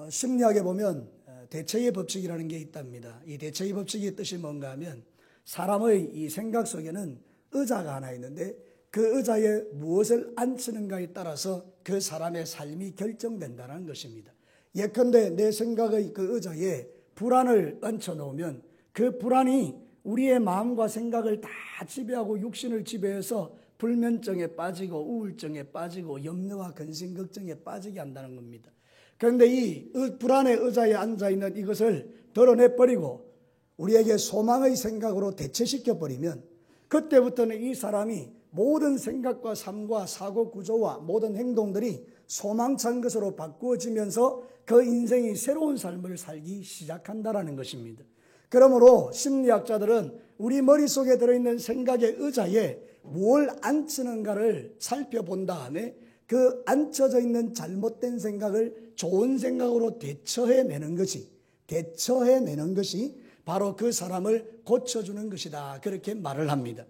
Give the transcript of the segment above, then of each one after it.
심리학에 보면 대체의 법칙이라는 게 있답니다. 이 대체의 법칙의 뜻이 뭔가 하면 사람의 이 생각 속에는 의자가 하나 있는데 그 의자에 무엇을 앉히는가에 따라서 그 사람의 삶이 결정된다는 것입니다. 예컨대 내 생각의 그 의자에 불안을 얹혀 놓으면 그 불안이 우리의 마음과 생각을 다 지배하고 육신을 지배해서 불면증에 빠지고 우울증에 빠지고 염려와 근심 걱정에 빠지게 한다는 겁니다. 그런데 이 불안의 의자에 앉아있는 이것을 덜어내버리고 우리에게 소망의 생각으로 대체시켜버리면 그때부터는 이 사람이 모든 생각과 삶과 사고 구조와 모든 행동들이 소망찬 것으로 바꾸어지면서 그 인생이 새로운 삶을 살기 시작한다는 것입니다. 그러므로 심리학자들은 우리 머릿속에 들어있는 생각의 의자에 뭘 앉히는가를 살펴본 다음에 그 앉혀져 있는 잘못된 생각을 좋은 생각으로 대처해내는 것이 바로 그 사람을 고쳐주는 것이다. 그렇게 말을 합니다.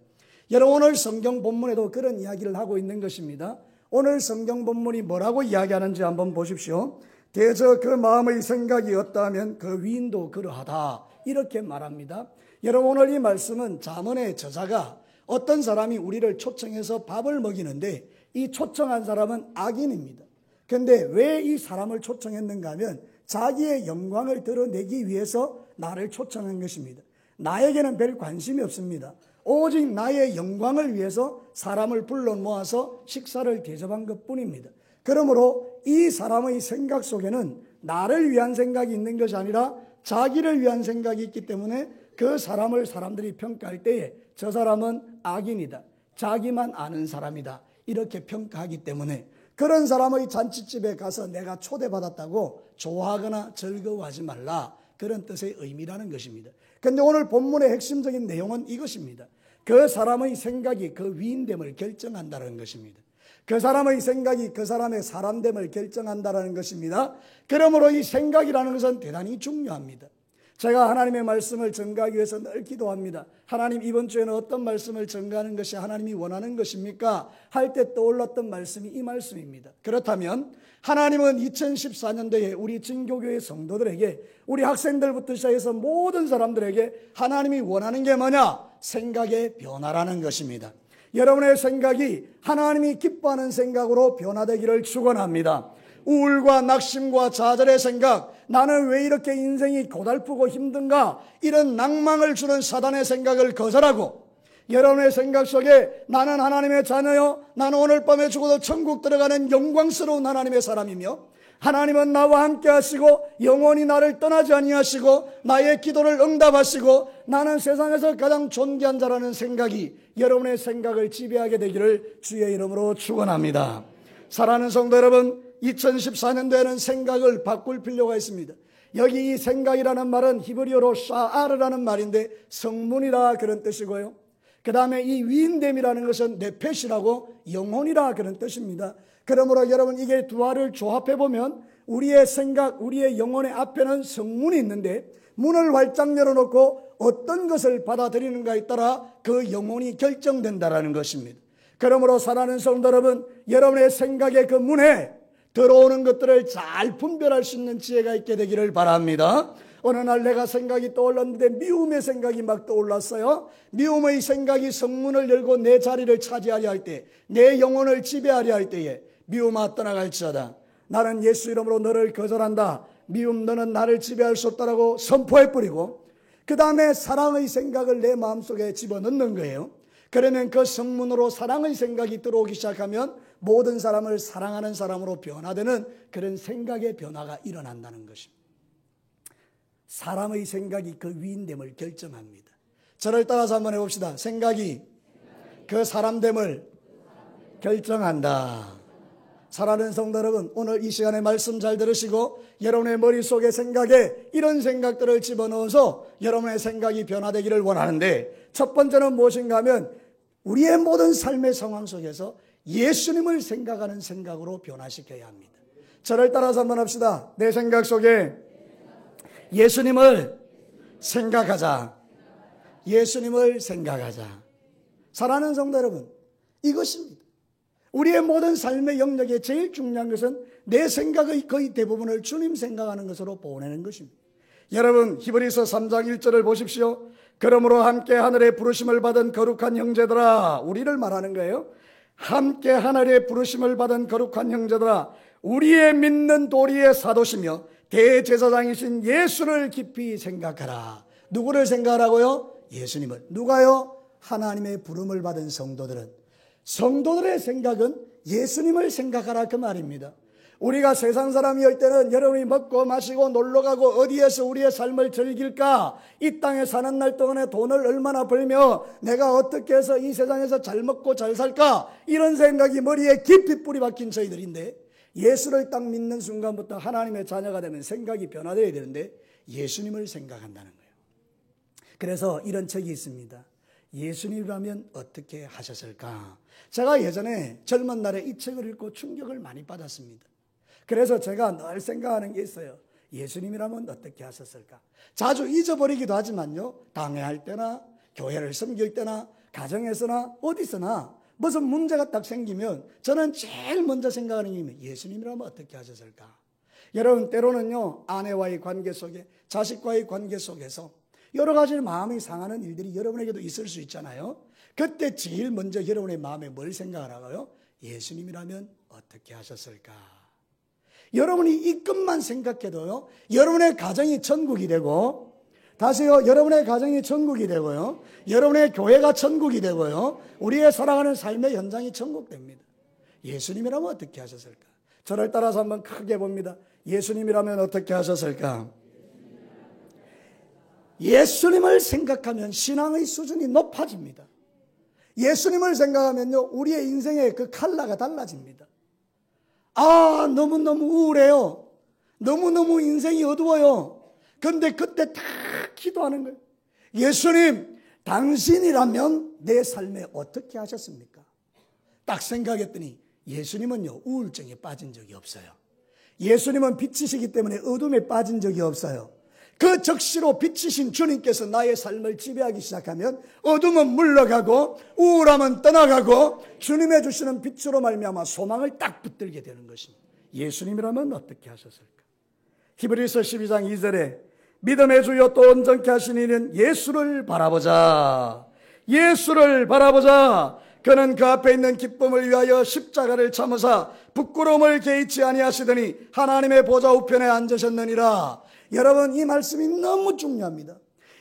여러분, 오늘 성경 본문에도 그런 이야기를 하고 있는 것입니다. 오늘 성경 본문이 뭐라고 이야기하는지 한번 보십시오. 대저 그 마음의 생각이 없다면 그 위인도 그러하다. 이렇게 말합니다. 여러분, 오늘 이 말씀은 잠언의 저자가 어떤 사람이 우리를 초청해서 밥을 먹이는데 이 초청한 사람은 악인입니다. 그런데 왜 이 사람을 초청했는가 하면 자기의 영광을 드러내기 위해서 나를 초청한 것입니다. 나에게는 별 관심이 없습니다. 오직 나의 영광을 위해서 사람을 불러 모아서 식사를 대접한 것뿐입니다. 그러므로 이 사람의 생각 속에는 나를 위한 생각이 있는 것이 아니라 자기를 위한 생각이 있기 때문에 그 사람을 사람들이 평가할 때에 저 사람은 악인이다, 자기만 아는 사람이다, 이렇게 평가하기 때문에 그런 사람의 잔치집에 가서 내가 초대받았다고 좋아하거나 즐거워하지 말라, 그런 뜻의 의미라는 것입니다. 그런데 오늘 본문의 핵심적인 내용은 이것입니다. 그 사람의 생각이 그 위인됨을 결정한다는 것입니다. 그 사람의 생각이 그 사람의 사람됨을 결정한다는 것입니다. 그러므로 이 생각이라는 것은 대단히 중요합니다. 제가 하나님의 말씀을 전가하기 위해서 늘 기도합니다. 하나님, 이번 주에는 어떤 말씀을 전가하는 것이 하나님이 원하는 것입니까? 할 때 떠올랐던 말씀이 이 말씀입니다. 그렇다면 하나님은 2014년도에 우리 진교교회 성도들에게, 우리 학생들부터 시작해서 모든 사람들에게 하나님이 원하는 게 뭐냐? 생각의 변화라는 것입니다. 여러분의 생각이 하나님이 기뻐하는 생각으로 변화되기를 축원합니다. 우울과 낙심과 좌절의 생각, 나는 왜 이렇게 인생이 고달프고 힘든가, 이런 낭망을 주는 사단의 생각을 거절하고 여러분의 생각 속에 나는 하나님의 자녀요, 나는 오늘 밤에 죽어도 천국 들어가는 영광스러운 하나님의 사람이며 하나님은 나와 함께 하시고 영원히 나를 떠나지 아니하시고 나의 기도를 응답하시고 나는 세상에서 가장 존귀한 자라는 생각이 여러분의 생각을 지배하게 되기를 주의 이름으로 축원합니다. 사랑하는 성도 여러분, 2014년도에는 생각을 바꿀 필요가 있습니다. 여기 이 생각이라는 말은 히브리어로 샤아르라는 말인데 성문이라 그런 뜻이고요. 그 다음에 이 위인됨이라는 것은 네펫이라고 영혼이라 그런 뜻입니다. 그러므로 여러분, 이게 두 알을 조합해보면 우리의 생각, 우리의 영혼의 앞에는 성문이 있는데 문을 활짝 열어놓고 어떤 것을 받아들이는가에 따라 그 영혼이 결정된다는 것입니다. 그러므로 사랑하는 성도 여러분, 여러분의 생각의 그 문에 들어오는 것들을 잘 분별할 수 있는 지혜가 있게 되기를 바랍니다. 어느 날 내가 생각이 떠올랐는데 미움의 생각이 막 떠올랐어요. 미움의 생각이 성문을 열고 내 자리를 차지하려 할 때, 내 영혼을 지배하려 할 때에 미움아 떠나갈지어다. 나는 예수 이름으로 너를 거절한다. 미움, 너는 나를 지배할 수 없다라고 선포해버리고 그 다음에 사랑의 생각을 내 마음속에 집어넣는 거예요. 그러면 그 성문으로 사랑의 생각이 들어오기 시작하면 모든 사람을 사랑하는 사람으로 변화되는 그런 생각의 변화가 일어난다는 것입니다. 사람의 생각이 그 위인됨을 결정합니다. 저를 따라서 한번 해봅시다. 생각이 그 사람됨을 결정한다. 사랑하는 성도 여러분, 오늘 이 시간에 말씀 잘 들으시고 여러분의 머릿속에 생각에 이런 생각들을 집어넣어서 여러분의 생각이 변화되기를 원하는데, 첫 번째는 무엇인가 하면 우리의 모든 삶의 상황 속에서 예수님을 생각하는 생각으로 변화시켜야 합니다. 저를 따라서 한번 합시다. 내 생각 속에 예수님을 생각하자. 예수님을 생각하자. 사랑하는 성도 여러분, 이것입니다. 우리의 모든 삶의 영역에 제일 중요한 것은 내 생각의 거의 대부분을 주님 생각하는 것으로 보내는 것입니다. 여러분, 히브리서 3장 1절을 보십시오. 그러므로 함께 하늘의 부르심을 받은 거룩한 형제들아, 우리를 말하는 거예요. 함께 하늘의 부르심을 받은 거룩한 형제들아, 우리의 믿는 도리의 사도시며 대제사장이신 예수를 깊이 생각하라. 누구를 생각하라고요? 예수님을. 누가요? 하나님의 부름을 받은 성도들은. 성도들의 생각은 예수님을 생각하라, 그 말입니다. 우리가 세상 사람이올 때는 여러분이 먹고 마시고 놀러가고 어디에서 우리의 삶을 즐길까, 이 땅에 사는 날 동안에 돈을 얼마나 벌며 내가 어떻게 해서 이 세상에서 잘 먹고 잘 살까, 이런 생각이 머리에 깊이 뿌리 박힌 저희들인데, 예수를 딱 믿는 순간부터 하나님의 자녀가 되면 생각이 변화되어야 되는데 예수님을 생각한다는 거예요. 그래서 이런 책이 있습니다. 예수님이라면 어떻게 하셨을까? 제가 예전에 젊은 날에 이 책을 읽고 충격을 많이 받았습니다. 그래서 제가 늘 생각하는 게 있어요. 예수님이라면 어떻게 하셨을까? 자주 잊어버리기도 하지만요, 당회할 때나 교회를 섬길 때나 가정에서나 어디서나 무슨 문제가 딱 생기면 저는 제일 먼저 생각하는 게 예수님이라면 어떻게 하셨을까? 여러분, 때로는요, 아내와의 관계 속에, 자식과의 관계 속에서 여러 가지 마음이 상하는 일들이 여러분에게도 있을 수 있잖아요. 그때 제일 먼저 여러분의 마음에 뭘 생각하라고요? 예수님이라면 어떻게 하셨을까? 여러분이 이 것만 생각해도요, 여러분의 가정이 천국이 되고, 다시요, 여러분의 가정이 천국이 되고요, 여러분의 교회가 천국이 되고요, 우리의 살아가는 삶의 현장이 천국 됩니다. 예수님이라면 어떻게 하셨을까? 저를 따라서 한번 크게 봅니다. 예수님이라면 어떻게 하셨을까? 예수님을 생각하면 신앙의 수준이 높아집니다. 예수님을 생각하면요, 우리의 인생의 그 컬러가 달라집니다. 아, 너무너무 우울해요. 너무너무 인생이 어두워요. 근데 그때 다 기도하는 거예요. 예수님, 당신이라면 내 삶에 어떻게 하셨습니까? 딱 생각했더니 예수님은요, 우울증에 빠진 적이 없어요. 예수님은 빛이시기 때문에 어둠에 빠진 적이 없어요. 그 적시로 빛이신 주님께서 나의 삶을 지배하기 시작하면 어둠은 물러가고 우울함은 떠나가고 주님의 주시는 빛으로 말미암아 소망을 딱 붙들게 되는 것입니다. 예수님이라면 어떻게 하셨을까? 히브리서 12장 2절에 믿음의 주여 또 온전케 하신 이는 예수를 바라보자. 예수를 바라보자. 그는 그 앞에 있는 기쁨을 위하여 십자가를 참으사 부끄러움을 개의치 아니하시더니 하나님의 보좌 우편에 앉으셨느니라. 여러분, 이 말씀이 너무 중요합니다.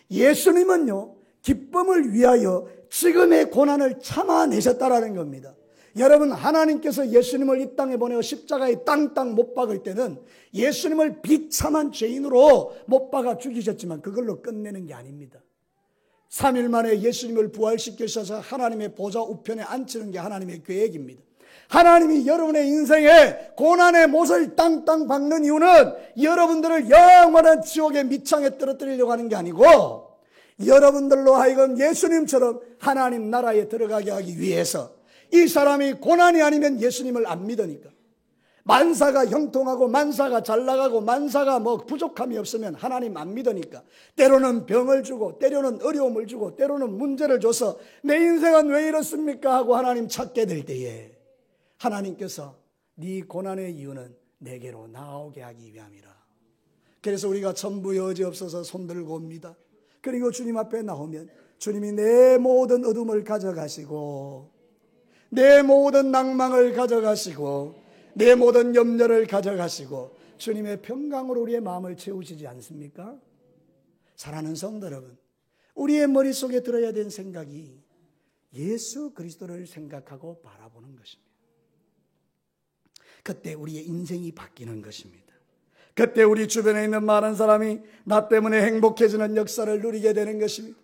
예수님은요, 기쁨을 위하여 지금의 고난을 참아내셨다라는 겁니다. 여러분, 하나님께서 예수님을 이 땅에 보내어 십자가에 땅땅 못 박을 때는 예수님을 비참한 죄인으로 못 박아 죽이셨지만 그걸로 끝내는 게 아닙니다. 3일 만에 예수님을 부활시키셔서 하나님의 보좌 우편에 앉히는 게 하나님의 계획입니다. 하나님이 여러분의 인생에 고난의 못을 땅땅 박는 이유는 여러분들을 영원한 지옥의 밑창에 떨어뜨리려고 하는 게 아니고 여러분들로 하여금 예수님처럼 하나님 나라에 들어가게 하기 위해서. 이 사람이 고난이 아니면 예수님을 안 믿으니까. 만사가 형통하고 만사가 잘 나가고 만사가 뭐 부족함이 없으면 하나님 안 믿으니까 때로는 병을 주고 때로는 어려움을 주고 때로는 문제를 줘서 내 인생은 왜 이렇습니까 하고 하나님 찾게 될 때에 하나님께서 네 고난의 이유는 내게로 나오게 하기 위함이라. 그래서 우리가 천부 여지없어서 손들고 옵니다. 그리고 주님 앞에 나오면 주님이 내 모든 어둠을 가져가시고 내 모든 낭망을 가져가시고 내 모든 염려를 가져가시고 주님의 평강으로 우리의 마음을 채우시지 않습니까? 사랑하는 성도 여러분, 우리의 머릿속에 들어야 되는 생각이 예수 그리스도를 생각하고 바라보는 것입니다. 그때 우리의 인생이 바뀌는 것입니다. 그때 우리 주변에 있는 많은 사람이 나 때문에 행복해지는 역사를 누리게 되는 것입니다.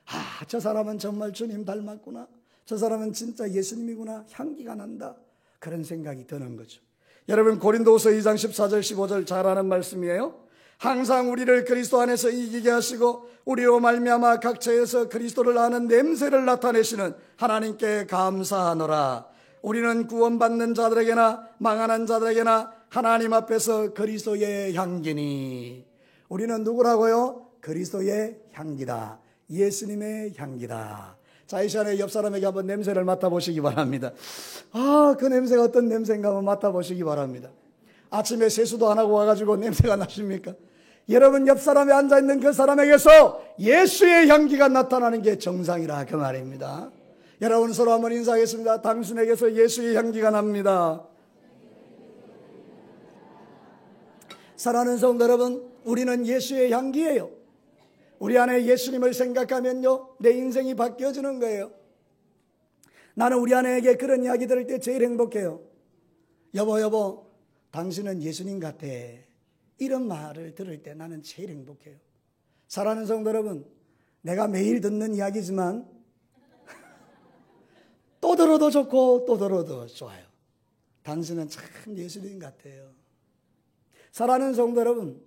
아, 저 사람은 정말 주님 닮았구나. 저 사람은 진짜 예수님이구나. 향기가 난다. 그런 생각이 드는 거죠. 여러분, 고린도후서 2장 14절 15절 잘 아는 말씀이에요. 항상 우리를 그리스도 안에서 이기게 하시고 우리로 말미암아 각처에서 그리스도를 아는 냄새를 나타내시는 하나님께 감사하노라. 우리는 구원받는 자들에게나 망하는 자들에게나 하나님 앞에서 그리스도의 향기니. 우리는 누구라고요? 그리스도의 향기다. 예수님의 향기다. 자, 이 시간에 옆 사람에게 한번 냄새를 맡아보시기 바랍니다. 아, 그 냄새가 어떤 냄새인가 한번 맡아보시기 바랍니다. 아침에 세수도 안 하고 와가지고 냄새가 나십니까? 여러분, 옆 사람에 앉아있는 그 사람에게서 예수의 향기가 나타나는 게 정상이라 그 말입니다. 여러분, 서로 한번 인사하겠습니다. 당신에게서 예수의 향기가 납니다. 사랑하는 성도 여러분, 우리는 예수의 향기예요. 우리 안에 예수님을 생각하면요, 내 인생이 바뀌어지는 거예요. 나는 우리 아내에게 그런 이야기 들을 때 제일 행복해요. 여보, 당신은 예수님 같아. 이런 말을 들을 때 나는 제일 행복해요. 사랑하는 성도 여러분, 내가 매일 듣는 이야기지만 또 들어도 좋고 또 들어도 좋아요. 당신은 참 예수님 같아요. 사랑하는 성도 여러분,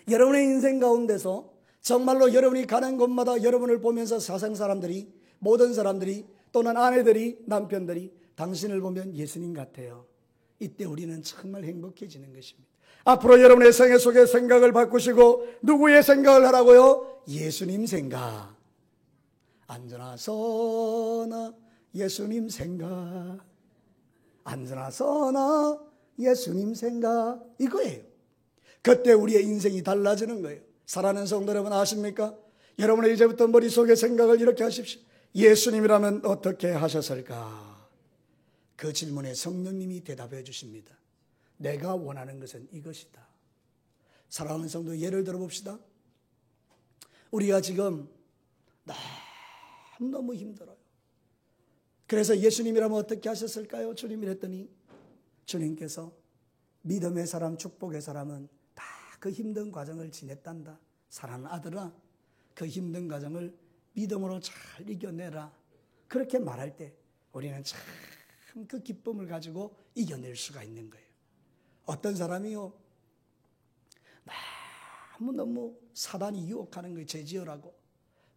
여러분의 인생 가운데서 정말로 여러분이 가는 곳마다 여러분을 보면서 세상 사람들이, 모든 사람들이, 또는 아내들이, 남편들이 당신을 보면 예수님 같아요. 이때 우리는 정말 행복해지는 것입니다. 앞으로 여러분의 생애 속에 생각을 바꾸시고 누구의 생각을 하라고요? 예수님 생각. 앉으나 서나 예수님 생각. 앉으나 서나 예수님 생각. 이거예요. 그때 우리의 인생이 달라지는 거예요. 사랑하는 성도 여러분, 아십니까? 여러분의 이제부터 머릿속에 생각을 이렇게 하십시오. 예수님이라면 어떻게 하셨을까? 그 질문에 성령님이 대답해 주십니다. 내가 원하는 것은 이것이다. 사랑하는 성도, 예를 들어봅시다. 우리가 지금 너무 힘들어요. 그래서 예수님이라면 어떻게 하셨을까요? 주님이 했더니 주님께서 믿음의 사람, 축복의 사람은 다 그 힘든 과정을 지냈단다. 사랑하는 아들아, 그 힘든 과정을 믿음으로 잘 이겨내라. 그렇게 말할 때 우리는 참 그 기쁨을 가지고 이겨낼 수가 있는 거예요. 어떤 사람이요, 너무 사단이 유혹하는 거예요. 죄지으라고.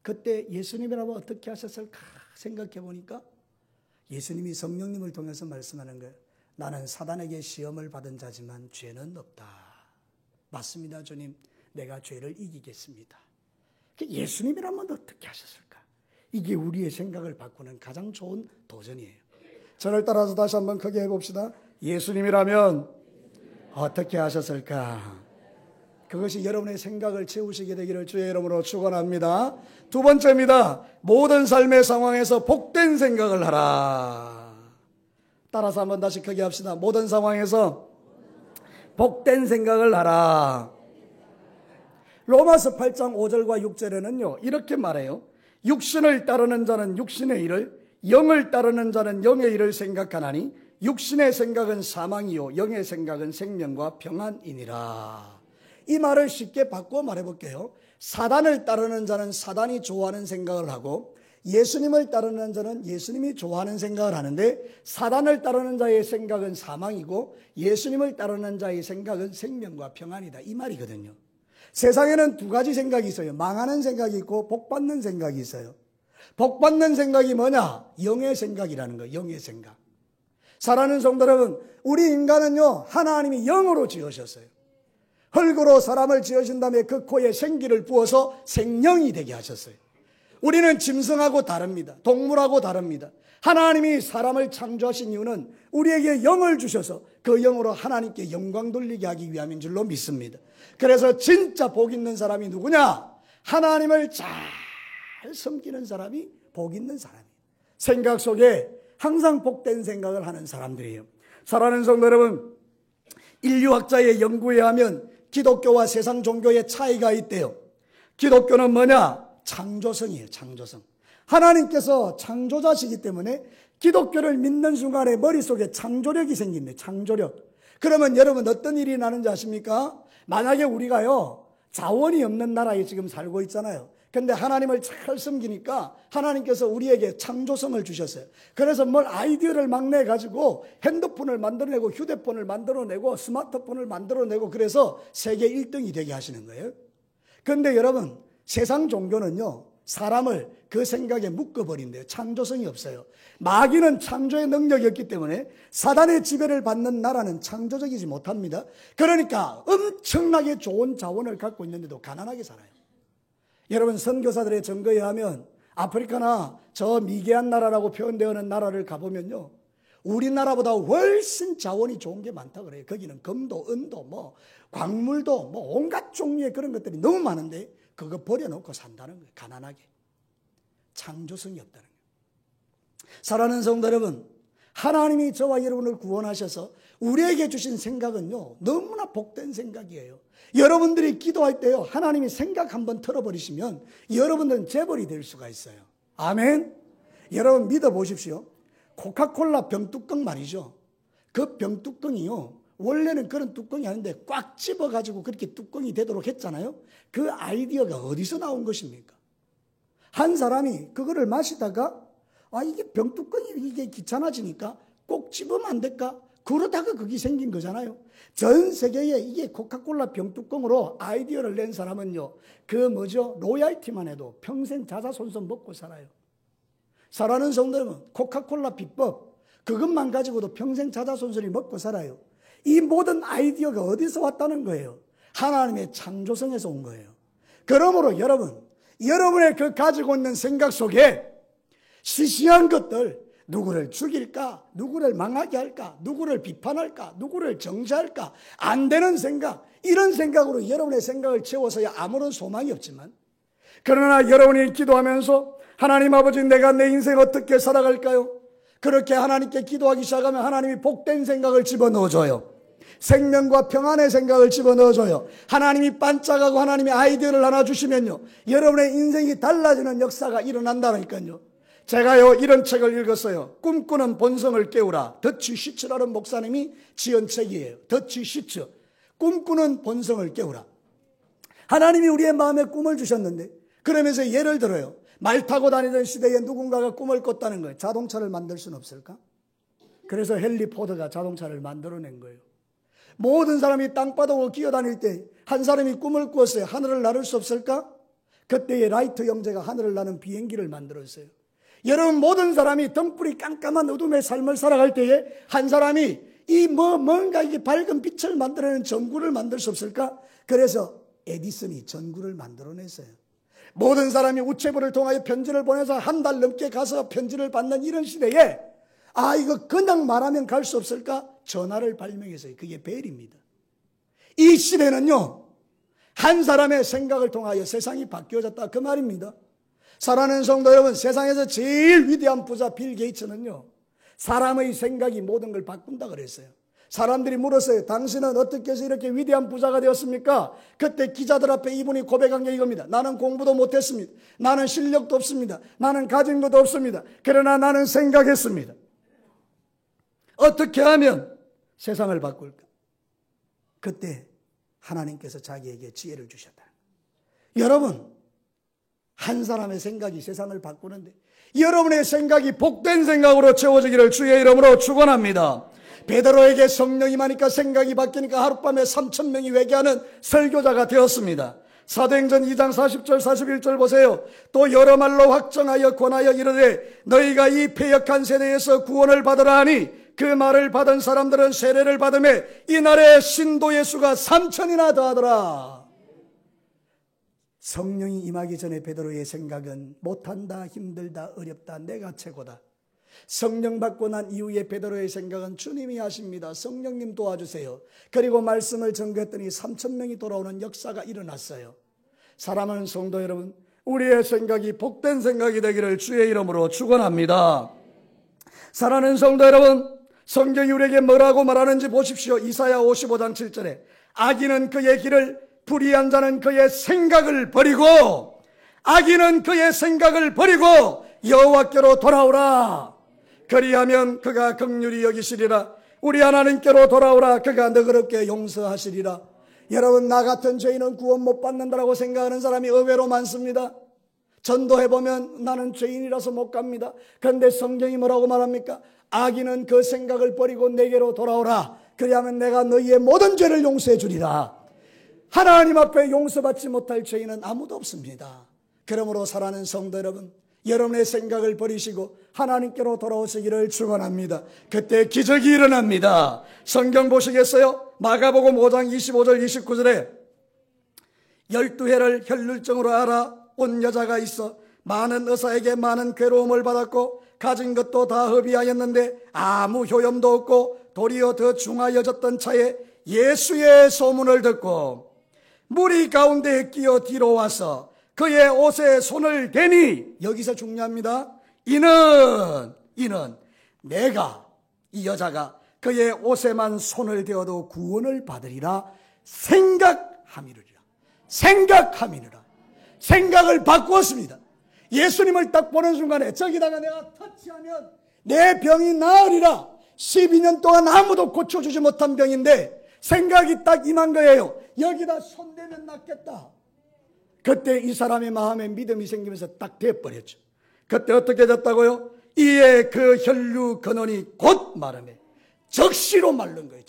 그때 예수님이라면 어떻게 하셨을까 생각해 보니까 예수님이 성령님을 통해서 말씀하는 거예요. 나는 사단에게 시험을 받은 자지만 죄는 없다. 맞습니다, 주님. 내가 죄를 이기겠습니다. 예수님이라면 어떻게 하셨을까? 이게 우리의 생각을 바꾸는 가장 좋은 도전이에요. 저를 따라서 다시 한번 크게 해봅시다. 예수님이라면 어떻게 하셨을까? 그것이 여러분의 생각을 채우시게 되기를 주의 이름으로 축원합니다. 두 번째입니다. 모든 삶의 상황에서 복된 생각을 하라. 따라서 한번 다시 크게 합시다. 모든 상황에서 복된 생각을 하라. 로마서 8장 5절과 6절에는요, 이렇게 말해요. 육신을 따르는 자는 육신의 일을, 영을 따르는 자는 영의 일을 생각하나니 육신의 생각은 사망이요 영의 생각은 생명과 평안이니라. 이 말을 쉽게 바꿔 말해볼게요. 사단을 따르는 자는 사단이 좋아하는 생각을 하고 예수님을 따르는 자는 예수님이 좋아하는 생각을 하는데, 사단을 따르는 자의 생각은 사망이고 예수님을 따르는 자의 생각은 생명과 평안이다. 이 말이거든요. 세상에는 두 가지 생각이 있어요. 망하는 생각이 있고 복받는 생각이 있어요. 복받는 생각이 뭐냐? 영의 생각이라는 거예요. 영의 생각. 사랑하는 성도 여러분, 우리 인간은요, 하나님이 영으로 지으셨어요. 흙으로 사람을 지으신 다음에 그 코에 생기를 부어서 생명이 되게 하셨어요. 우리는 짐승하고 다릅니다. 동물하고 다릅니다. 하나님이 사람을 창조하신 이유는 우리에게 영을 주셔서 그 영으로 하나님께 영광 돌리게 하기 위함인 줄로 믿습니다. 그래서 진짜 복 있는 사람이 누구냐? 하나님을 잘 섬기는 사람이 복 있는 사람이에요. 생각 속에 항상 복된 생각을 하는 사람들이에요. 사랑하는 성도 여러분, 인류학자의 연구에 하면 기독교와 세상 종교의 차이가 있대요. 기독교는 뭐냐? 창조성이에요. 창조성. 하나님께서 창조자시기 때문에 기독교를 믿는 순간에 머릿속에 창조력이 생긴대요. 창조력. 그러면 여러분 어떤 일이 나는지 아십니까? 만약에 우리가요, 자원이 없는 나라에 지금 살고 있잖아요. 근데 하나님을 잘 섬기니까 하나님께서 우리에게 창조성을 주셨어요. 그래서 뭘 아이디어를 막 내가지고 핸드폰을 만들어내고 휴대폰을 만들어내고 스마트폰을 만들어내고 그래서 세계 1등이 되게 하시는 거예요. 그런데 여러분, 세상 종교는요, 사람을 그 생각에 묶어버린대요. 창조성이 없어요. 마귀는 창조의 능력이 없기 때문에 사단의 지배를 받는 나라는 창조적이지 못합니다. 그러니까 엄청나게 좋은 자원을 갖고 있는데도 가난하게 살아요. 여러분, 선교사들의 증거에 하면 아프리카나 저 미개한 나라라고 표현되는 나라를 가보면요, 우리나라보다 훨씬 자원이 좋은 게 많다 그래요. 거기는 금도, 은도, 뭐 광물도, 뭐 온갖 종류의 그런 것들이 너무 많은데 그거 버려놓고 산다는 거예요. 가난하게. 창조성이 없다는 거예요. 사랑하는 성도 여러분, 하나님이 저와 여러분을 구원하셔서 우리에게 주신 생각은요, 너무나 복된 생각이에요. 여러분들이 기도할 때요, 하나님이 생각 한번 틀어버리시면 여러분들은 재벌이 될 수가 있어요. 아멘. 여러분 믿어보십시오. 코카콜라 병뚜껑 말이죠. 그 병뚜껑이요, 원래는 그런 뚜껑이 아닌데 꽉 집어가지고 그렇게 뚜껑이 되도록 했잖아요. 그 아이디어가 어디서 나온 것입니까? 한 사람이 그거를 마시다가 이게 병뚜껑이 이게 귀찮아지니까 꼭 집으면 안 될까? 그러다가 그게 생긴 거잖아요. 전 세계에 이게 코카콜라 병뚜껑으로 아이디어를 낸 사람은요, 로얄티만 해도 평생 자자손손 먹고 살아요. 사랑하는 성도 여러분, 코카콜라 비법, 그것만 가지고도 평생 자자손손이 먹고 살아요. 이 모든 아이디어가 어디서 왔다는 거예요? 하나님의 창조성에서 온 거예요. 그러므로 여러분의 그 가지고 있는 생각 속에 시시한 것들, 누구를 죽일까? 누구를 망하게 할까? 누구를 비판할까? 누구를 정죄할까? 안 되는 생각, 이런 생각으로 여러분의 생각을 채워서야 아무런 소망이 없지만, 그러나 여러분이 기도하면서 하나님 아버지, 내가 내 인생 어떻게 살아갈까요? 그렇게 하나님께 기도하기 시작하면 하나님이 복된 생각을 집어넣어줘요. 생명과 평안의 생각을 집어넣어줘요. 하나님이 반짝하고 하나님의 아이디어를 하나 주시면요, 여러분의 인생이 달라지는 역사가 일어난다니까요. 제가요, 이런 책을 읽었어요. 꿈꾸는 본성을 깨우라. 더치 시츠라는 목사님이 지은 책이에요. 더치 시츠. 꿈꾸는 본성을 깨우라. 하나님이 우리의 마음에 꿈을 주셨는데, 그러면서 예를 들어요. 말 타고 다니던 시대에 누군가가 꿈을 꿨다는 거예요. 자동차를 만들 수는 없을까? 그래서 헨리 포드가 자동차를 만들어낸 거예요. 모든 사람이 땅바닥으로 기어다닐 때 한 사람이 꿈을 꾸었어요. 하늘을 나를 수 없을까? 그때의 라이트 형제가 하늘을 나는 비행기를 만들었어요. 여러분, 모든 사람이 등불이 깜깜한 어둠의 삶을 살아갈 때에 한 사람이 뭔가 이게 밝은 빛을 만들어내는 전구를 만들 수 없을까? 그래서 에디슨이 전구를 만들어냈어요. 모든 사람이 우체부를 통하여 편지를 보내서 한 달 넘게 가서 편지를 받는 이런 시대에 이거 그냥 말하면 갈 수 없을까? 전화를 발명했어요. 그게 벨입니다. 이 시대는요, 한 사람의 생각을 통하여 세상이 바뀌어졌다, 그 말입니다. 사랑하는 성도 여러분, 세상에서 제일 위대한 부자 빌 게이츠는요, 사람의 생각이 모든 걸 바꾼다 그랬어요. 사람들이 물었어요. 당신은 어떻게 해서 이렇게 위대한 부자가 되었습니까? 그때 기자들 앞에 이분이 고백한 게 이겁니다. 나는 공부도 못했습니다. 나는 실력도 없습니다. 나는 가진 것도 없습니다. 그러나 나는 생각했습니다. 어떻게 하면 세상을 바꿀까? 그때 하나님께서 자기에게 지혜를 주셨다. 여러분, 한 사람의 생각이 세상을 바꾸는데 여러분의 생각이 복된 생각으로 채워지기를 주의 이름으로 축원합니다. 베드로에게 성령이 임하니까 생각이 바뀌니까 하룻밤에 3,000명이 회개하는 설교자가 되었습니다. 사도행전 2장 40절 41절 보세요. 또 여러 말로 확정하여 권하여 이르되 너희가 이 패역한 세대에서 구원을 받으라 하니 그 말을 받은 사람들은 세례를 받음에 이날에 신도의 수가 3,000이나 더하더라. 성령이 임하기 전에 베드로의 생각은 못한다, 힘들다, 어렵다, 내가 최고다. 성령 받고 난 이후에 베드로의 생각은 주님이 하십니다. 성령님 도와주세요. 그리고 말씀을 전개했더니 3,000명이 돌아오는 역사가 일어났어요. 사랑하는 성도 여러분, 우리의 생각이 복된 생각이 되기를 주의 이름으로 축원합니다. 사랑하는 성도 여러분, 성경이 우리에게 뭐라고 말하는지 보십시오. 이사야 55장 7절에 악인은 그의 길을, 불의한 자는 그의 생각을 버리고, 악인은 그의 생각을 버리고 여호와께로 돌아오라. 그리하면 그가 긍휼히 여기시리라. 우리 하나님께로 돌아오라. 그가 너그럽게 용서하시리라. 여러분, 나 같은 죄인은 구원 못 받는다라고 생각하는 사람이 의외로 많습니다. 전도해보면 나는 죄인이라서 못 갑니다. 그런데 성경이 뭐라고 말합니까? 악인은 그 생각을 버리고 내게로 돌아오라. 그리하면 내가 너희의 모든 죄를 용서해 주리라. 하나님 앞에 용서받지 못할 죄인은 아무도 없습니다. 그러므로 사랑하는 성도 여러분, 여러분의 생각을 버리시고 하나님께로 돌아오시기를 축원합니다. 그때 기적이 일어납니다. 성경 보시겠어요? 마가복음 5장 25절 29절에 12해를 혈루증으로 알아온 여자가 있어 많은 의사에게 많은 괴로움을 받았고 가진 것도 다 허비하였는데 아무 효염도 없고 도리어 더 중하여졌던 차에 예수의 소문을 듣고 무리 가운데 끼어 뒤로 와서 그의 옷에 손을 대니, 여기서 중요합니다. 이는 내가, 이 여자가 그의 옷에만 손을 대어도 구원을 받으리라 생각함이니라. 생각을 바꾸었습니다. 예수님을 딱 보는 순간에 저기다가 내가 터치하면 내 병이 나으리라. 12년 동안 아무도 고쳐주지 못한 병인데 생각이 딱 임한 거예요. 여기다 손대면 낫겠다. 그때 이 사람의 마음에 믿음이 생기면서 딱 돼버렸죠. 그때 어떻게 됐다고요? 이에 그 혈류 근원이 곧 마르매 적시로 마른 거예요.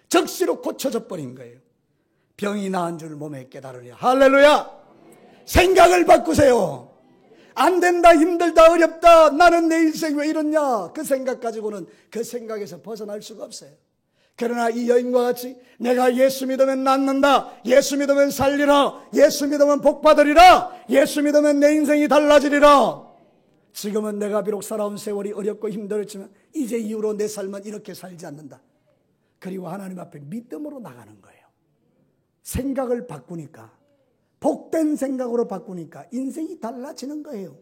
적시로 고쳐져 버린 거예요. 병이 나은 줄 몸에 깨달으려. 할렐루야. 생각을 바꾸세요. 안 된다, 힘들다, 어렵다, 나는 내 인생 왜 이러냐, 그 생각 가지고는 그 생각에서 벗어날 수가 없어요. 그러나 이 여인과 같이 내가 예수 믿으면 낫는다, 예수 믿으면 살리라, 예수 믿으면 복받으리라, 예수 믿으면 내 인생이 달라지리라. 지금은 내가 비록 살아온 세월이 어렵고 힘들었지만 이제 이후로 내 삶은 이렇게 살지 않는다. 그리고 하나님 앞에 믿음으로 나가는 거예요. 생각을 바꾸니까, 복된 생각으로 바꾸니까 인생이 달라지는 거예요.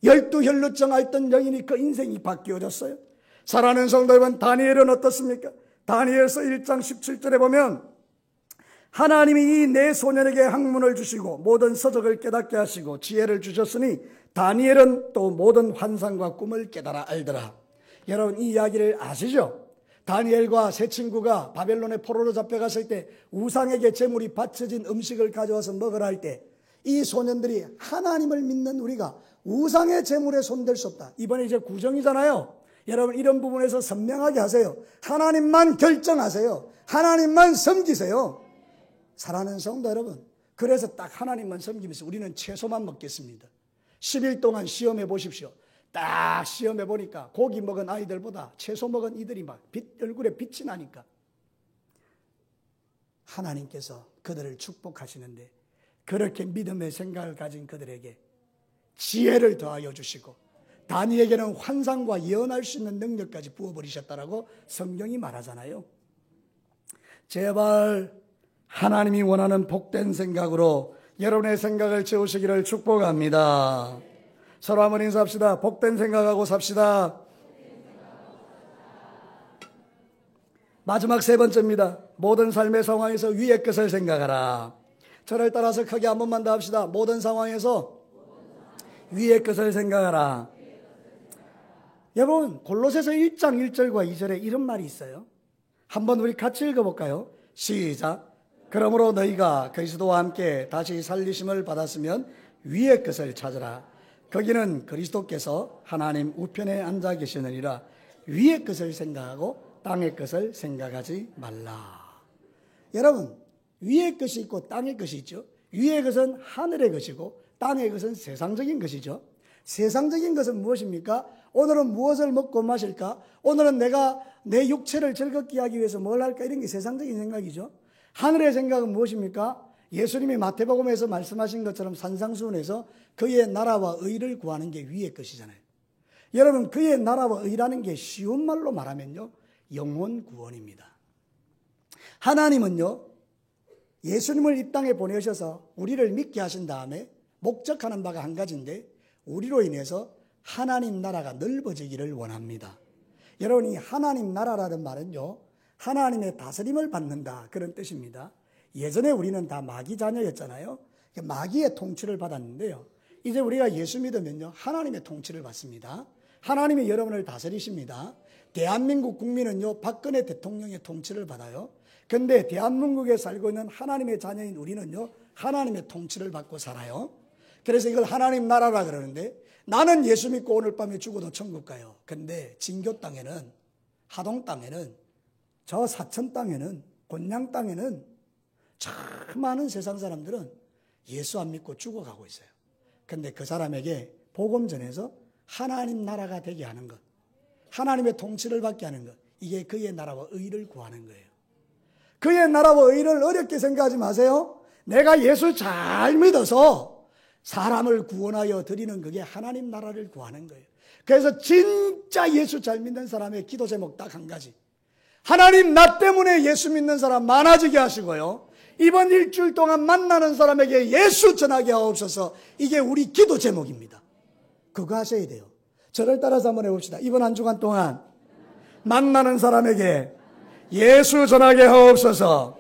12혈루증 앓던 여인이 그 인생이 바뀌어졌어요. 사랑하는 성도 여러분, 다니엘은 어떻습니까? 다니엘서 1장 17절에 보면 하나님이 이 네 소년에게 학문을 주시고 모든 서적을 깨닫게 하시고 지혜를 주셨으니 다니엘은 또 모든 환상과 꿈을 깨달아 알더라. 여러분, 이 이야기를 아시죠? 다니엘과 세 친구가 바벨론의 포로로 잡혀갔을 때 우상에게 제물이 바쳐진 음식을 가져와서 먹으라 할 때 이 소년들이 하나님을 믿는 우리가 우상의 제물에 손댈 수 없다. 이번에 이제 구정이잖아요. 여러분, 이런 부분에서 선명하게 하세요. 하나님만 결정하세요. 하나님만 섬기세요. 사랑하는 성도 여러분, 그래서 딱 하나님만 섬기면서 우리는 채소만 먹겠습니다. 10일 동안 시험해 보십시오. 딱 시험해 보니까 고기 먹은 아이들보다 채소 먹은 이들이 막 얼굴에 빛이 나니까 하나님께서 그들을 축복하시는데, 그렇게 믿음의 생각을 가진 그들에게 지혜를 더하여 주시고 다니엘에게는 환상과 예언할 수 있는 능력까지 부어버리셨다라고 성경이 말하잖아요. 제발 하나님이 원하는 복된 생각으로 여러분의 생각을 채우시기를 축복합니다. 서로 한번 인사합시다. 복된 생각하고 삽시다. 마지막 세 번째입니다. 모든 삶의 상황에서 위의 것을 생각하라. 저를 따라서 크게 한 번만 더 합시다. 모든 상황에서 위의 것을 생각하라. 여러분, 골로새서 1장 1절과 2절에 이런 말이 있어요. 한번 우리 같이 읽어볼까요? 시작. 그러므로 너희가 그리스도와 함께 다시 살리심을 받았으면 위의 것을 찾으라. 거기는 그리스도께서 하나님 우편에 앉아 계시느니라. 위의 것을 생각하고 땅의 것을 생각하지 말라. 여러분, 위의 것이 있고 땅의 것이 있죠. 위의 것은 하늘의 것이고 땅의 것은 세상적인 것이죠. 세상적인 것은 무엇입니까? 오늘은 무엇을 먹고 마실까? 오늘은 내가 내 육체를 즐겁게 하기 위해서 뭘 할까? 이런 게 세상적인 생각이죠. 하늘의 생각은 무엇입니까? 예수님이 마태복음에서 말씀하신 것처럼 산상수훈에서 그의 나라와 의를 구하는 게 위의 것이잖아요. 여러분, 그의 나라와 의라는 게 쉬운 말로 말하면요, 영혼 구원입니다. 하나님은요, 예수님을 이 땅에 보내셔서 우리를 믿게 하신 다음에 목적하는 바가 한 가지인데, 우리로 인해서 하나님 나라가 넓어지기를 원합니다. 여러분, 이 하나님 나라라는 말은요, 하나님의 다스림을 받는다, 그런 뜻입니다. 예전에 우리는 다 마귀 자녀였잖아요. 마귀의 통치를 받았는데요, 이제 우리가 예수 믿으면요, 하나님의 통치를 받습니다. 하나님이 여러분을 다스리십니다. 대한민국 국민은요, 박근혜 대통령의 통치를 받아요. 근데 대한민국에 살고 있는 하나님의 자녀인 우리는요, 하나님의 통치를 받고 살아요. 그래서 이걸 하나님 나라라 그러는데, 나는 예수 믿고 오늘 밤에 죽어도 천국 가요. 근데 진교 땅에는, 하동 땅에는, 저 사천 땅에는, 곤양 땅에는 참 많은 세상 사람들은 예수 안 믿고 죽어가고 있어요. 근데 그 사람에게 복음 전해서 하나님 나라가 되게 하는 것, 하나님의 통치를 받게 하는 것, 이게 그의 나라와 의를 구하는 거예요. 그의 나라와 의를 어렵게 생각하지 마세요. 내가 예수 잘 믿어서 사람을 구원하여 드리는 그게 하나님 나라를 구하는 거예요. 그래서 진짜 예수 잘 믿는 사람의 기도 제목 딱 한 가지. 하나님 나 때문에 예수 믿는 사람 많아지게 하시고요. 이번 일주일 동안 만나는 사람에게 예수 전하게 하옵소서. 이게 우리 기도 제목입니다. 그거 하셔야 돼요. 저를 따라서 한번 해봅시다. 이번 한 주간 동안 만나는 사람에게 예수 전하게 하옵소서.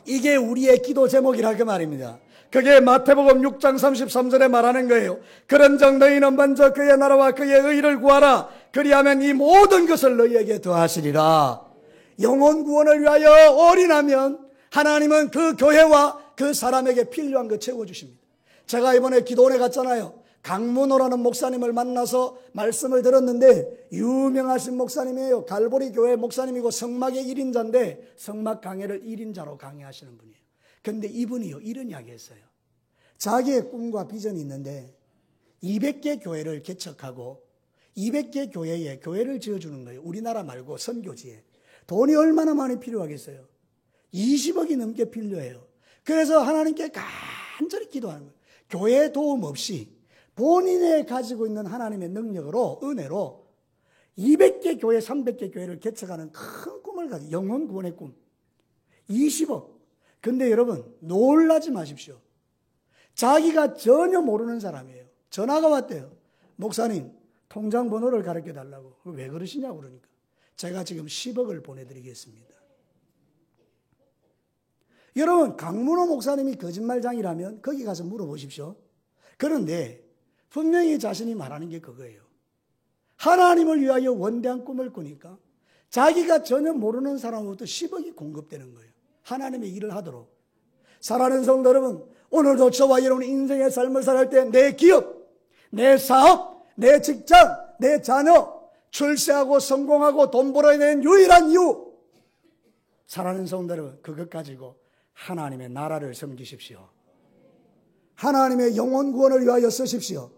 이게 우리의 기도 제목이라 그 말입니다. 그게 마태복음 6장 33절에 말하는 거예요. 그런즉 너희는 먼저 그의 나라와 그의 의를 구하라. 그리하면 이 모든 것을 너희에게 더하시리라. 영혼 구원을 위하여 올인하면 하나님은 그 교회와 그 사람에게 필요한 거 채워주십니다. 제가 이번에 기도원에 갔잖아요. 강문호라는 목사님을 만나서 말씀을 들었는데 유명하신 목사님이에요. 갈보리 교회 목사님이고 성막의 1인자인데 성막 강해를 1인자로 강의하시는 분이에요. 그런데 이분이요 이런 이야기 했어요. 자기의 꿈과 비전이 있는데 200개 교회를 개척하고 200개 교회에 교회를 지어주는 거예요. 우리나라 말고 선교지에. 돈이 얼마나 많이 필요하겠어요. 20억이 넘게 필요해요. 그래서 하나님께 간절히 기도하는 거예요. 교회 도움 없이 본인이 가지고 있는 하나님의 능력으로 은혜로 200개 교회 300개 교회를 개척하는 큰 꿈을 가지고 영혼 구원의 꿈 20억. 근데 여러분 놀라지 마십시오. 자기가 전혀 모르는 사람이에요. 전화가 왔대요. 목사님 통장 번호를 가르쳐 달라고. 왜 그러시냐고 그러니까 제가 지금 10억을 보내드리겠습니다. 여러분 강문호 목사님이 거짓말장이라면 거기 가서 물어보십시오. 그런데 분명히 자신이 말하는 게 그거예요. 하나님을 위하여 원대한 꿈을 꾸니까 자기가 전혀 모르는 사람으로부터 10억이 공급되는 거예요. 하나님의 일을 하도록. 사랑하는 성도 여러분, 오늘도 저와 여러분의 인생의 삶을 살할 때 내 기업, 내 사업, 내 직장, 내 자녀 출세하고 성공하고 돈 벌어야 되는 유일한 이유, 사랑하는 성도 여러분, 그것 가지고 하나님의 나라를 섬기십시오. 하나님의 영혼 구원을 위하여 쓰십시오.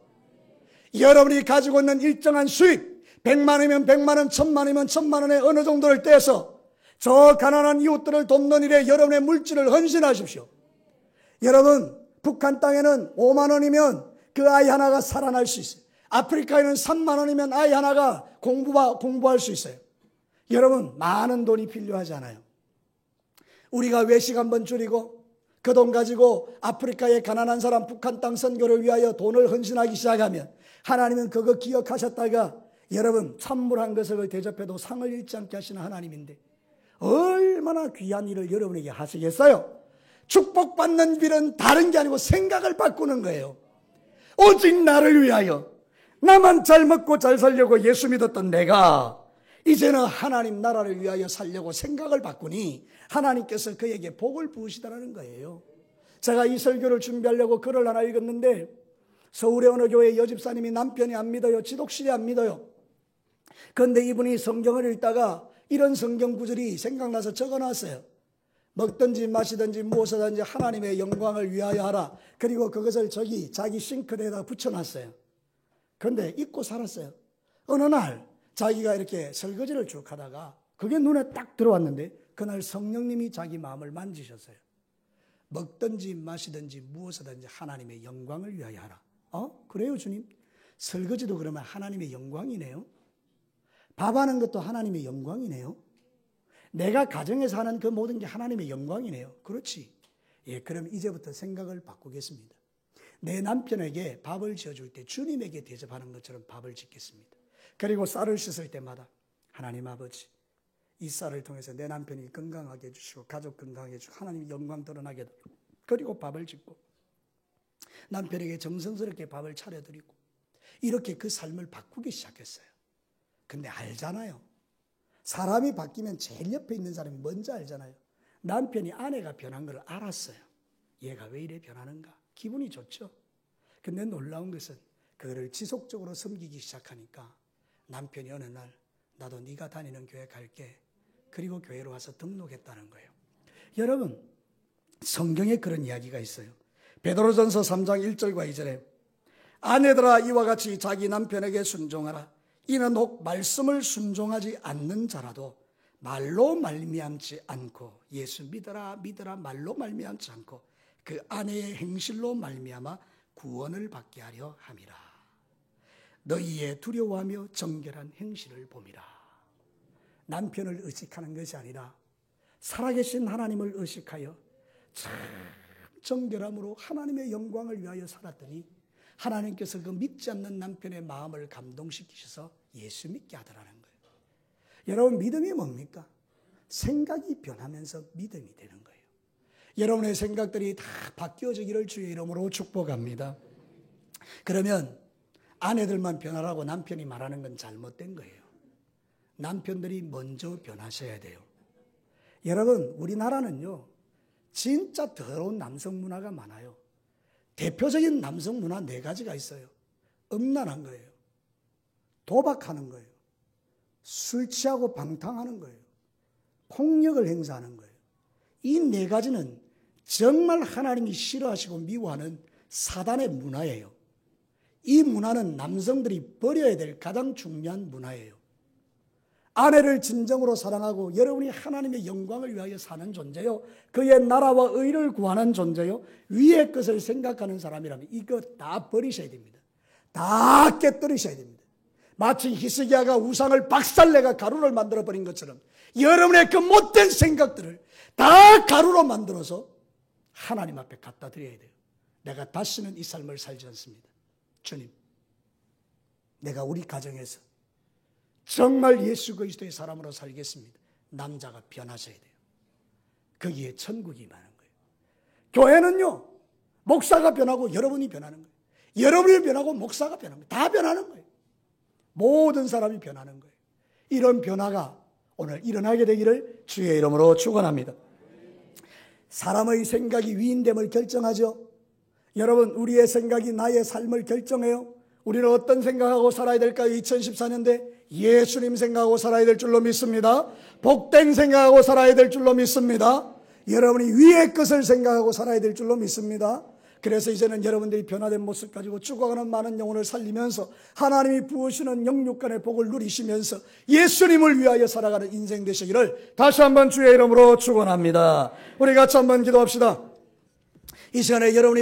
여러분이 가지고 있는 일정한 수익 100만원이면 100만원, 1000만원이면 1000만원의 어느 정도를 떼서 저 가난한 이웃들을 돕는 일에 여러분의 물질을 헌신하십시오. 여러분 북한 땅에는 5만원이면 그 아이 하나가 살아날 수 있어요. 아프리카에는 3만원이면 아이 하나가 공부할 수 있어요. 여러분 많은 돈이 필요하지 않아요. 우리가 외식 한번 줄이고 그 돈 가지고 아프리카의 가난한 사람 북한 땅 선교를 위하여 돈을 헌신하기 시작하면 하나님은 그거 기억하셨다가 여러분 찬물 한 그릇을 대접해도 상을 잃지 않게 하시는 하나님인데 얼마나 귀한 일을 여러분에게 하시겠어요? 축복받는 길은 다른 게 아니고 생각을 바꾸는 거예요. 오직 나를 위하여 나만 잘 먹고 잘 살려고 예수 믿었던 내가 이제는 하나님 나라를 위하여 살려고 생각을 바꾸니 하나님께서 그에게 복을 부으시다는 거예요. 제가 이 설교를 준비하려고 글을 하나 읽었는데 서울의 어느 교회 여집사님이 남편이 안 믿어요. 지독실이 안 믿어요. 그런데 이분이 성경을 읽다가 이런 성경 구절이 생각나서 적어놨어요. 먹든지 마시든지 무엇이든지 하나님의 영광을 위하여 하라. 그리고 그것을 자기 싱크대에다 붙여놨어요. 그런데 잊고 살았어요. 어느 날 자기가 이렇게 설거지를 쭉 하다가 그게 눈에 딱 들어왔는데 그날 성령님이 자기 마음을 만지셨어요. 먹든지 마시든지 무엇이든지 하나님의 영광을 위하여 하라. 그래요 주님? 설거지도 그러면 하나님의 영광이네요. 밥하는 것도 하나님의 영광이네요. 내가 가정에서 하는 그 모든 게 하나님의 영광이네요. 그렇지. 예, 그럼 이제부터 생각을 바꾸겠습니다. 내 남편에게 밥을 지어줄 때 주님에게 대접하는 것처럼 밥을 짓겠습니다. 그리고 쌀을 씻을 때마다 하나님 아버지 이 쌀을 통해서 내 남편이 건강하게 해주시고 가족 건강하게 해주시고 하나님 영광 드러나게 해주고 그리고 밥을 짓고 남편에게 정성스럽게 밥을 차려드리고 이렇게 그 삶을 바꾸기 시작했어요. 근데 알잖아요. 사람이 바뀌면 제일 옆에 있는 사람이 먼저 알잖아요. 남편이 아내가 변한 걸 알았어요. 얘가 왜 이래 변하는가? 기분이 좋죠. 근데 놀라운 것은 그거를 지속적으로 섬기기 시작하니까 남편이 어느 날 나도 네가 다니는 교회 갈게. 그리고 교회로 와서 등록했다는 거예요. 여러분 성경에 그런 이야기가 있어요. 베드로전서 3장 1절과 2절에 아내들아 이와 같이 자기 남편에게 순종하라. 이는 혹 말씀을 순종하지 않는 자라도 말로 말미암지 않고 예수 믿어라 말로 말미암지 않고 그 아내의 행실로 말미암아 구원을 받게 하려 함이라. 너희의 두려워하며 정결한 행실을 봄이라. 남편을 의식하는 것이 아니라 살아계신 하나님을 의식하여 참 정결함으로 하나님의 영광을 위하여 살았더니 하나님께서 그 믿지 않는 남편의 마음을 감동시키셔서 예수 믿게 하더라는 거예요. 여러분, 믿음이 뭡니까? 생각이 변하면서 믿음이 되는 거예요. 여러분의 생각들이 다 바뀌어지기를 주의 이름으로 축복합니다. 그러면 아내들만 변하라고 남편이 말하는 건 잘못된 거예요. 남편들이 먼저 변하셔야 돼요. 여러분, 우리나라는요, 진짜 더러운 남성 문화가 많아요. 대표적인 남성 문화 4가지가 있어요. 음란한 거예요. 도박하는 거예요. 술 취하고 방탕하는 거예요. 폭력을 행사하는 거예요. 이 4가지는 정말 하나님이 싫어하시고 미워하는 사단의 문화예요. 이 문화는 남성들이 버려야 될 가장 중요한 문화예요. 아내를 진정으로 사랑하고 여러분이 하나님의 영광을 위하여 사는 존재요, 그의 나라와 의를 구하는 존재요, 위의 것을 생각하는 사람이라면 이거 다 버리셔야 됩니다. 다 깨뜨리셔야 됩니다. 마치 히스기야가 우상을 박살내가 가루를 만들어버린 것처럼 여러분의 그 못된 생각들을 다 가루로 만들어서 하나님 앞에 갖다 드려야 돼요. 내가 다시는 이 삶을 살지 않습니다. 주님, 내가 우리 가정에서 정말 예수 그리스도의 사람으로 살겠습니다. 남자가 변하셔야 돼요. 거기에 천국이 많은 거예요. 교회는요, 목사가 변하고 여러분이 변하는 거예요. 여러분이 변하고 목사가 변하는 거예요. 다 변하는 거예요. 모든 사람이 변하는 거예요. 이런 변화가 오늘 일어나게 되기를 주의 이름으로 축원합니다. 사람의 생각이 위인됨을 결정하죠. 여러분, 우리의 생각이 나의 삶을 결정해요. 우리는 어떤 생각하고 살아야 될까요? 2014년대 예수님 생각하고 살아야 될 줄로 믿습니다. 복된 생각하고 살아야 될 줄로 믿습니다. 여러분이 위의 것을 생각하고 살아야 될 줄로 믿습니다. 그래서 이제는 여러분들이 변화된 모습 가지고 죽어가는 많은 영혼을 살리면서 하나님이 부으시는 영육간의 복을 누리시면서 예수님을 위하여 살아가는 인생 되시기를 다시 한번 주의 이름으로 축원합니다. 우리 같이 한번 기도합시다. 이 시간에 여러분이